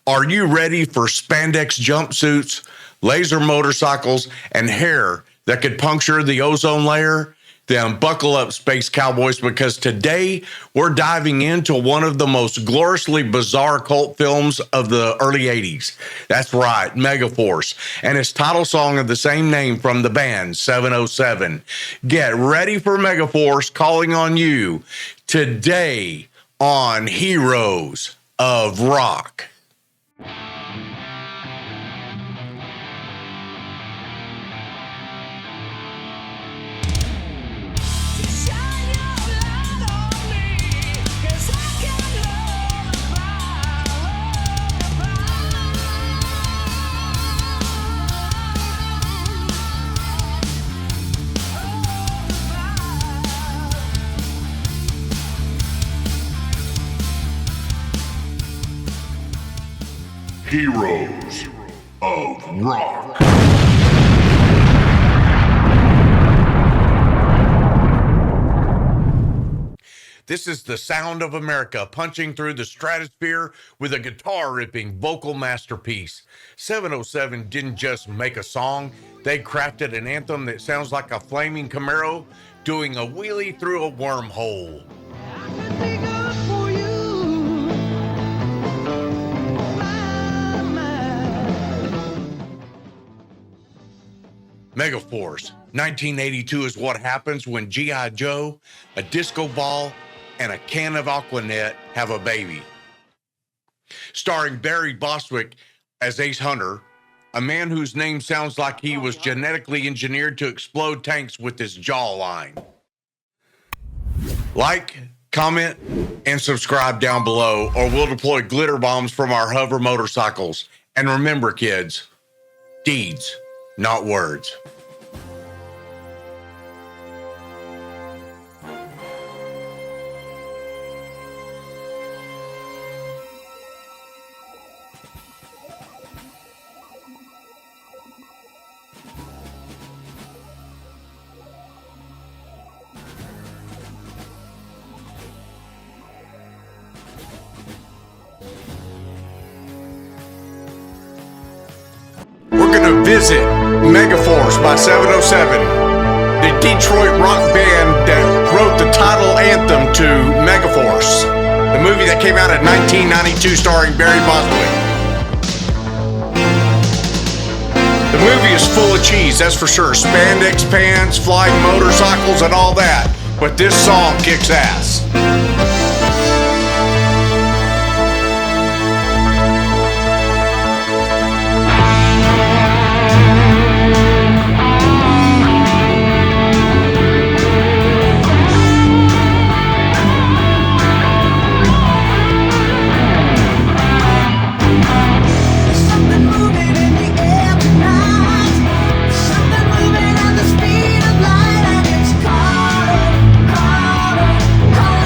Are you ready for spandex jumpsuits, laser motorcycles, and hair that could puncture the ozone layer? Then buckle up, Space Cowboys, because today we're diving into one of the most gloriously bizarre cult films of the early 80s. That's right, Megaforce, and its title song of the same name from the band, 707. Get ready for Megaforce calling on you today on Heroes of Rock. Heroes of Rock. This is the sound of America punching through the stratosphere with a guitar-ripping vocal masterpiece. 707 didn't just make a song, they crafted an anthem that sounds like a flaming Camaro doing a wheelie through a wormhole. Megaforce, 1982 is what happens when G.I. Joe, a disco ball, and a can of Aquanet have a baby. Starring Barry Bostwick as Ace Hunter, a man whose name sounds like he was genetically engineered to explode tanks with his jawline. Like, comment, and subscribe down below, or we'll deploy glitter bombs from our hover motorcycles. And remember, kids, deeds, not words. We're going to visit Megaforce by 707, the Detroit rock band that wrote the title anthem to Megaforce, the movie that came out in 1992 starring Barry Bostwick. The movie is full of cheese, that's for sure. Spandex pants, flying motorcycles, and all that. But this song kicks ass. Something moving at the speed of light, and it's colder, colder, colder.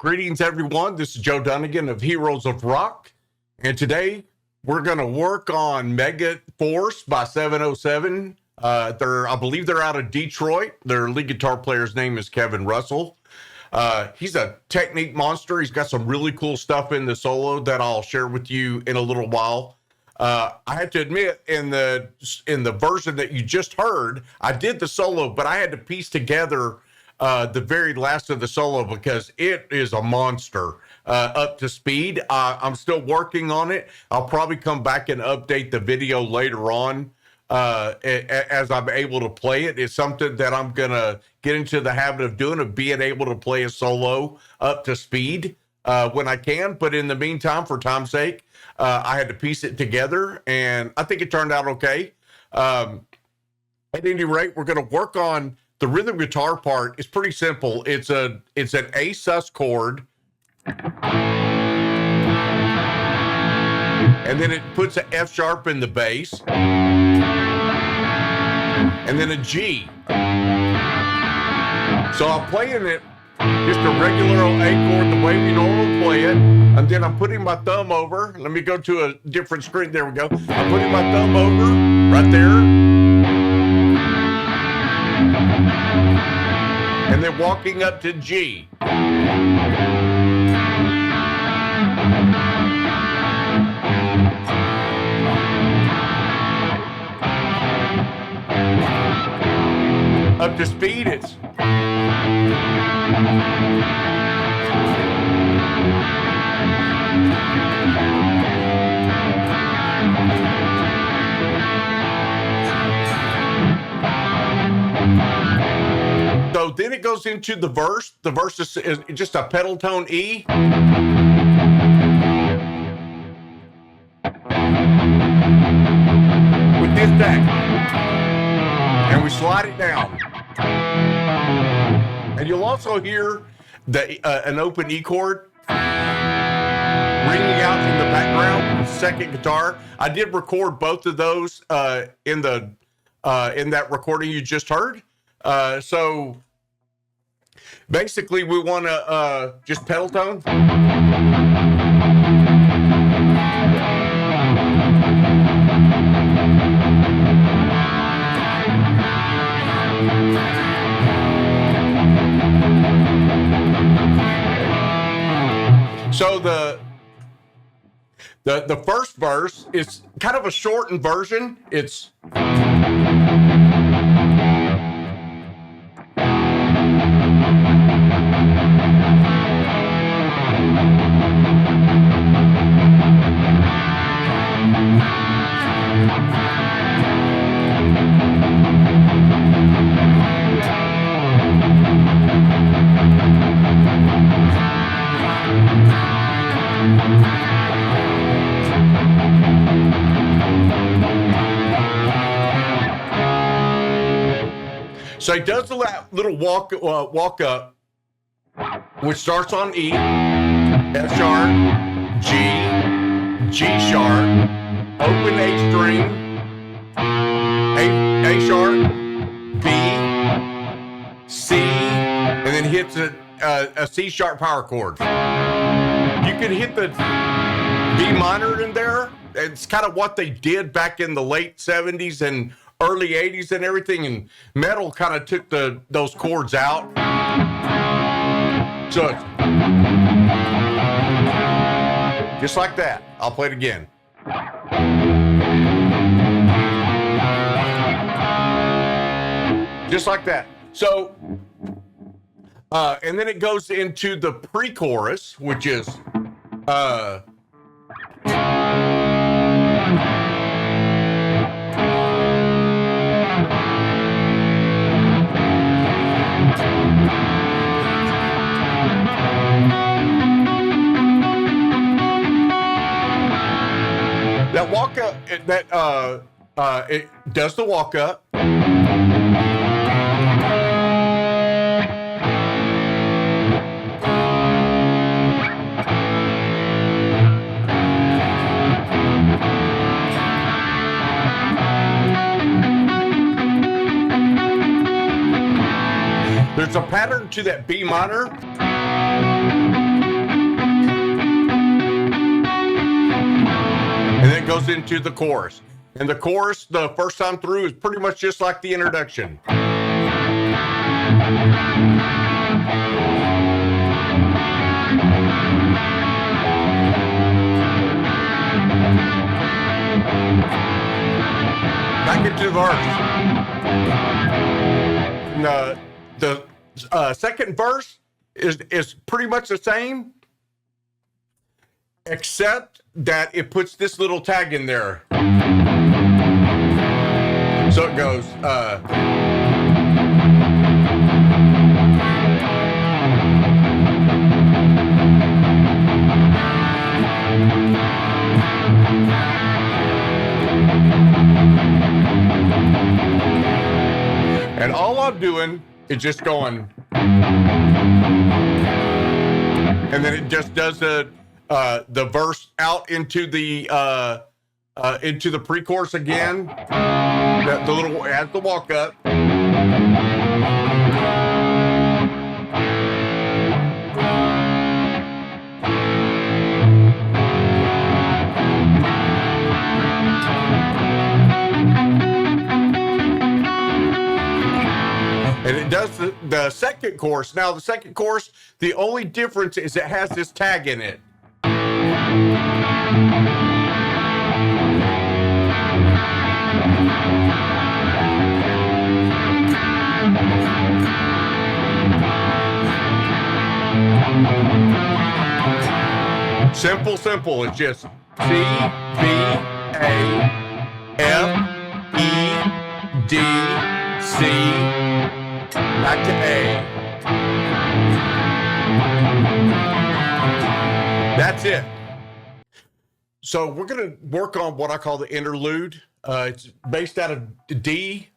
Greetings, everyone. This is Joe Dunnigan of Heroes of Rock. And today we're going to work on Megaforce by 707. I believe they're out of Detroit. Their lead guitar player's name is Kevin Russell. He's a technique monster. He's got some really cool stuff in the solo that I'll share with you in a little while. I have to admit, in the version that you just heard, I did the solo, but I had to piece together the very last of the solo because it is a monster up to speed. I'm still working on it. I'll probably come back and update the video later on as I'm able to play it. It's something that I'm going to get into the habit of doing, of being able to play a solo up to speed when I can. But in the meantime, for time's sake, I had to piece it together, and I think it turned out okay. At any rate, we're going to work on the rhythm guitar part. Is pretty simple. It's an A sus chord, and then it puts an F sharp in the bass, and then a G. So I'm playing it just a regular old A chord, the way we normally play it, and then I'm putting my thumb over. Let me go to a different screen. There we go. I'm putting my thumb over right there, and then walking up to G. Up to speed, it's so then it goes into the verse. The verse is just a pedal tone E. With this deck. And we slide it down. And you'll also hear an open E chord ringing out in the background, second guitar. I did record both of those in that recording you just heard. So basically, we want to just pedal tone. So the first verse is kind of a shortened version. It's so he does the little walk up, which starts on E, F sharp, G, G sharp, open A string, A sharp, B, C, and then hits a C sharp power chord. You can hit the B minor in there. It's kind of what they did back in the late 70s and early 80s and everything, and metal kind of took those chords out. So it's just like that. I'll play it again. Just like that. So, and then it goes into the pre-chorus, which is that walk up. It does the walk up. There's a pattern to that B minor. goes into the chorus. And the chorus, the first time through, is pretty much just like the introduction. Back into the verse. And, the second verse is pretty much the same, except that it puts this little tag in there. So it goes, and all I'm doing is just going, and then it just does the verse out into the pre-chorus again. The little adds the walk up. And it does the second chorus. Now, the second chorus, the only difference is it has this tag in it. Simple. It's just C, B, A, F, E, D, C, back to A. That's it. So we're going to work on what I call the interlude. It's based out of D.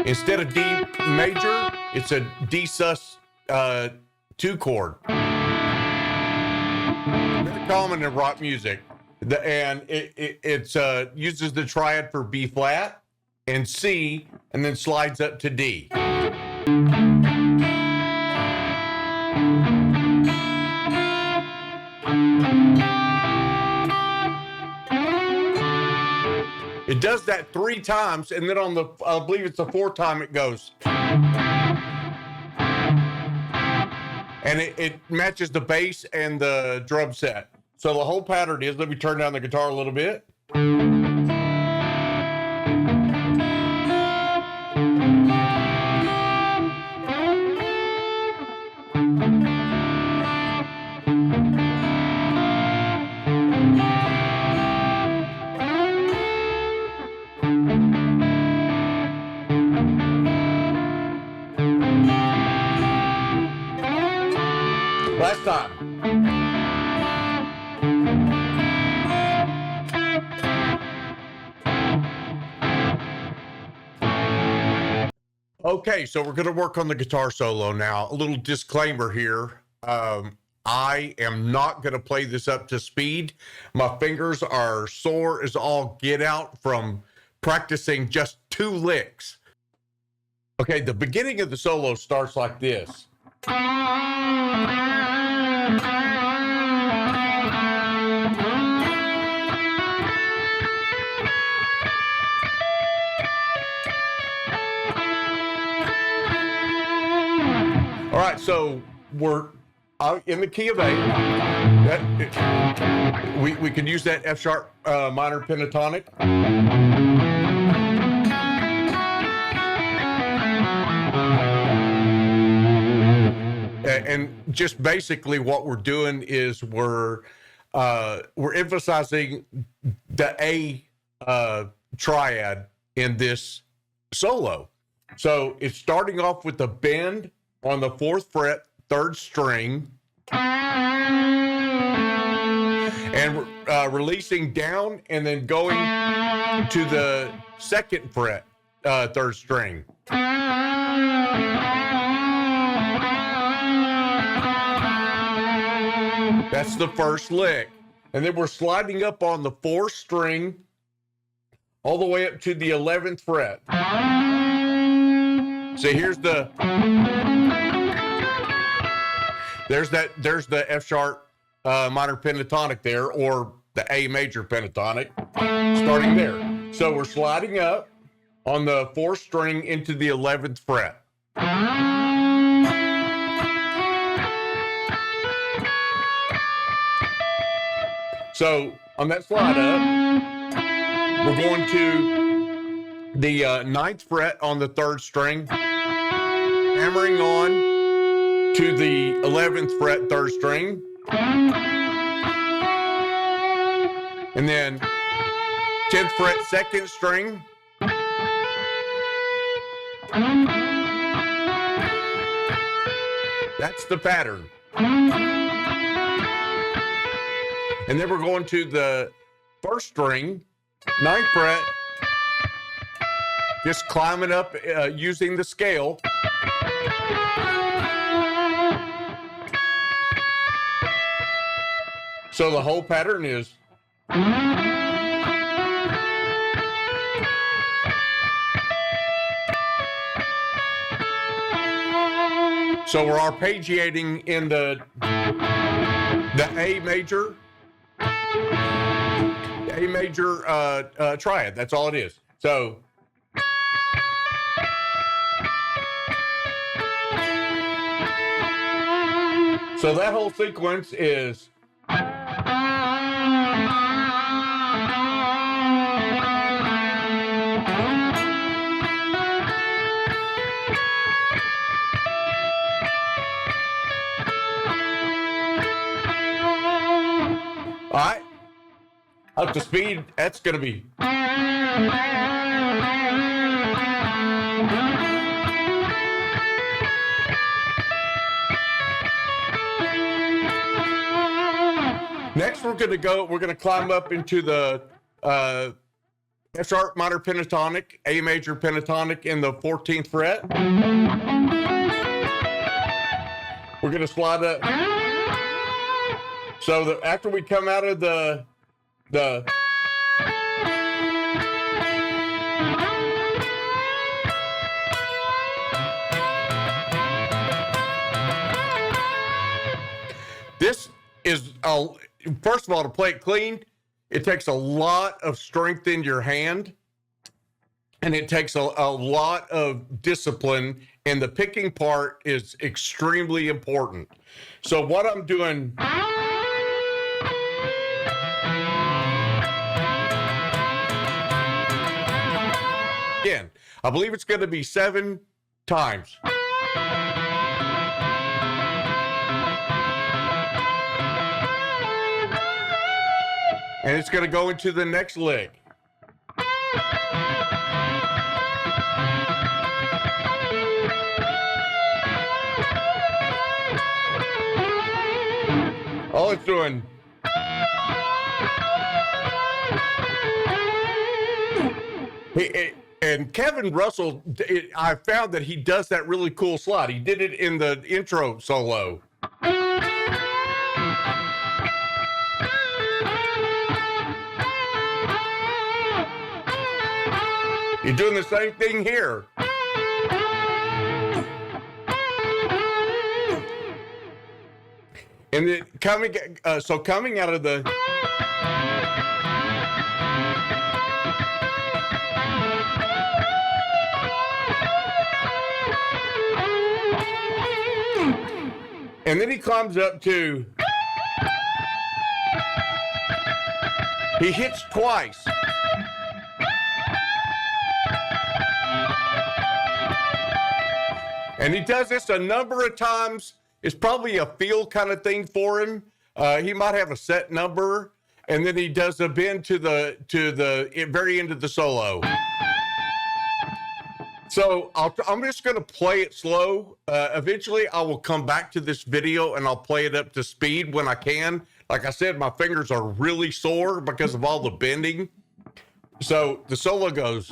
Instead of D major, it's a D sus 2 chord. Very common in rock music. And it uses the triad for B flat and C, and then slides up to D. It does that 3 times, and then on the, I believe it's the 4th time it goes. And it matches the bass and the drum set. So the whole pattern is, let me turn down the guitar a little bit. Last time. Okay, so we're going to work on the guitar solo now. A little disclaimer here. I am not going to play this up to speed. My fingers are sore as all get out from practicing just 2 licks. Okay, the beginning of the solo starts like this. All right, so we're in the key of A. We can use that F sharp minor pentatonic. And just basically what we're doing is we're emphasizing the A triad in this solo. So it's starting off with the bend on the 4th fret, 3rd string, and releasing down and then going to the 2nd fret, 3rd string. That's the first lick. And then we're sliding up on the 4th string all the way up to the 11th fret. So here's the, there's the F sharp minor pentatonic there, or the A major pentatonic, starting there. So we're sliding up on the 4th string into the 11th fret. So on that slide up, we're going to the 9th fret on the 3rd string, hammering on to the 11th fret 3rd string, and then 10th fret 2nd string, that's the pattern. And then we're going to the 1st string, 9th fret, just climbing up using the scale. So the whole pattern is. So we're arpeggiating in the A major. A major triad. That's all it is. So that whole sequence is. All right. Up to speed, that's going to be. Next, we're going to climb up into the F sharp minor pentatonic, A major pentatonic in the 14th fret. We're going to slide up. So after we come out of the this is first of all, to play it clean, it takes a lot of strength in your hand, and it takes a lot of discipline, and the picking part is extremely important. So what I'm doing. Again, I believe it's going to be 7 times. And it's going to go into the next lick. All it's doing. And Kevin Russell, I found that he does that really cool slide. He did it in the intro solo. You're doing the same thing here. And then coming out of the. And then he climbs up to. He hits twice. And he does this a number of times. It's probably a feel kind of thing for him. He might have a set number, and then he does a bend to the very end of the solo. So I'm just going to play it slow. Eventually, I will come back to this video and I'll play it up to speed when I can. Like I said, my fingers are really sore because of all the bending. So the solo goes.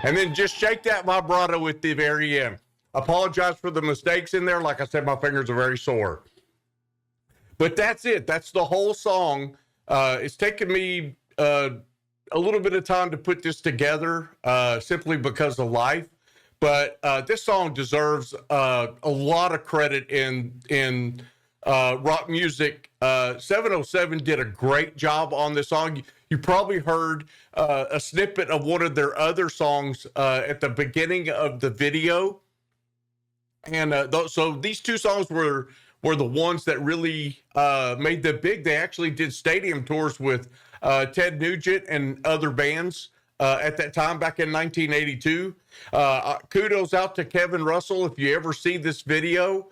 And then just shake that vibrato at the very end. Apologize for the mistakes in there. Like I said, my fingers are very sore. But that's it. That's the whole song. It's taken me a little bit of time to put this together simply because of life. But this song deserves a lot of credit in rock music. 707 did a great job on this song. You probably heard a snippet of one of their other songs at the beginning of the video. And so these two songs were the ones that really made them big. They actually did stadium tours with Ted Nugent and other bands at that time back in 1982. Kudos out to Kevin Russell. If you ever see this video,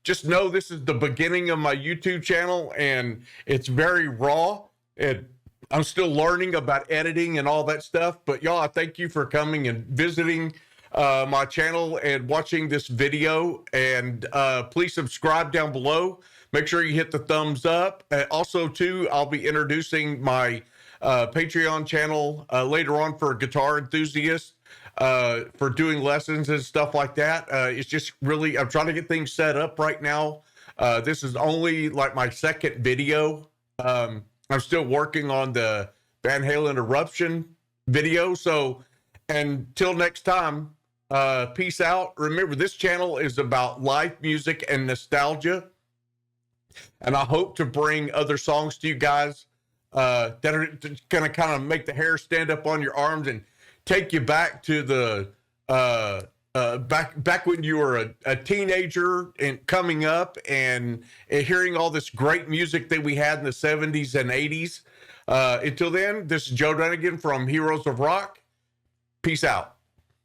just know this is the beginning of my YouTube channel, and it's very raw. And I'm still learning about editing and all that stuff. But y'all, I thank you for coming and visiting my channel and watching this video. And please subscribe down below. Make sure you hit the thumbs up. Also, too, I'll be introducing my Patreon channel later on for guitar enthusiasts for doing lessons and stuff like that. It's just really, I'm trying to get things set up right now. This is only like my second video. I'm still working on the Van Halen Eruption video. So until next time, peace out. Remember, this channel is about life, music, and nostalgia. And I hope to bring other songs to you guys that are going to kind of make the hair stand up on your arms and take you back to the back when you were a teenager and coming up and hearing all this great music that we had in the 70s and 80s. Until then, this is Joe Dunnigan from Heroes of Rock. Peace out.